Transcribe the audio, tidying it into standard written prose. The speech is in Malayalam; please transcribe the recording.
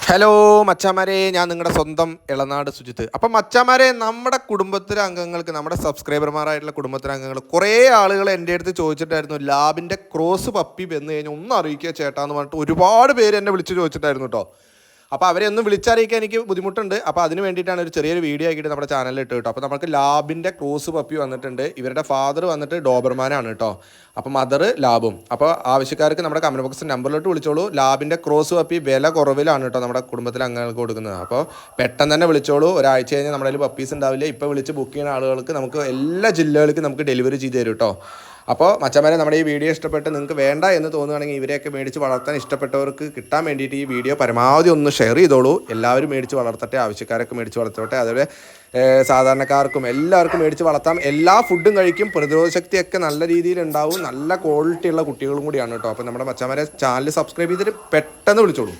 ഹലോ മച്ചാമാരെ, ഞാൻ നിങ്ങളുടെ സ്വന്തം ഇളനാട് സുജിത്ത്. അപ്പം മച്ചാമാരെ, നമ്മുടെ കുടുംബത്തിലെ അംഗങ്ങൾക്ക്, നമ്മുടെ സബ്സ്ക്രൈബർമാരായിട്ടുള്ള കുടുംബത്തിലെ അംഗങ്ങൾ കുറേ ആളുകൾ എൻ്റെ അടുത്ത് ചോദിച്ചിട്ടായിരുന്നു, ലാബിൻ്റെ ക്രോസ് പപ്പി വന്നു കഴിഞ്ഞാൽ ഒന്ന് അറിയിക്കുക ചേട്ടാന്ന് പറഞ്ഞിട്ട് ഒരുപാട് പേര് എന്നെ വിളിച്ച് ചോദിച്ചിട്ടായിരുന്നു കേട്ടോ. അപ്പോൾ അവരെ ഒന്ന് വിളിച്ചറിയിക്കാൻ എനിക്ക് ബുദ്ധിമുട്ടുണ്ട്. അപ്പോൾ അതിന് വേണ്ടിയിട്ടാണ് ഒരു ചെറിയൊരു വീഡിയോ ആക്കിയിട്ട് നമ്മുടെ ചാനലിൽ ഇട്ട് കേട്ടോ. അപ്പോൾ നമുക്ക് ലാബിൻ്റെ ക്രോസ് പപ്പി വന്നിട്ടുണ്ട്. ഇവരുടെ ഫാദർ വന്നിട്ട് ഡോബർമാനാണ് കേട്ടോ. അപ്പോൾ മദർ ലാബും. അപ്പോൾ ആവശ്യക്കാർക്ക് നമ്മുടെ കമൻറ്റ് ബോക്സ് നമ്പറിലോട്ട് വിളിച്ചോളൂ. ലാബിൻ്റെ ക്രോസ് പപ്പി വില കുറവിലാണ് കേട്ടോ നമ്മുടെ കുടുംബത്തിലെ അംഗങ്ങൾക്ക് കൊടുക്കുന്നത്. അപ്പോൾ പെട്ടെന്ന് തന്നെ വിളിച്ചോളൂ. ഒരാഴ്ച കഴിഞ്ഞാൽ നമ്മുടെ കയ്യിൽ പപ്പീസ് ഉണ്ടാവില്ല. ഇപ്പോൾ വിളിച്ച് ബുക്ക് ചെയ്യുന്ന ആളുകൾക്ക് നമുക്ക് എല്ലാ ജില്ലകൾക്കും നമുക്ക് ഡെലിവറി ചെയ്ത് തരും കേട്ടോ. അപ്പോൾ മച്ചന്മാരെ, നമ്മുടെ ഈ വീഡിയോ ഇഷ്ടപ്പെട്ട് നിങ്ങൾക്ക് വേണ്ട എന്ന് തോന്നുകയാണെങ്കിൽ ഇവരെയൊക്കെ മേടിച്ച് വളർത്താൻ ഇഷ്ടപ്പെട്ടവർക്ക് കിട്ടാൻ വേണ്ടിയിട്ട് ഈ വീഡിയോ പരമാവധി ഒന്ന് ഷെയർ ചെയ്തോളൂ. എല്ലാവരും മേടിച്ച് വളർത്തട്ടെ, ആവശ്യക്കാരൊക്കെ മേടിച്ച് വളർത്തട്ടെ. അതുപോലെ സാധാരണക്കാർക്കും എല്ലാവർക്കും മേടിച്ച് വളർത്താം. എല്ലാ ഫുഡും കഴിക്കും, പ്രതിരോധ ശക്തിയൊക്കെ നല്ല രീതിയിൽ ഉണ്ടാവും. നല്ല ക്വാളിറ്റി ഉള്ള കുട്ടികളും കൂടിയാണ് കേട്ടോ. അപ്പോൾ നമ്മുടെ മച്ചന്മാരെ ചാനൽ സബ്സ്ക്രൈബ് ചെയ്തിട്ട് പെട്ടെന്ന് വിളിച്ചോളൂ.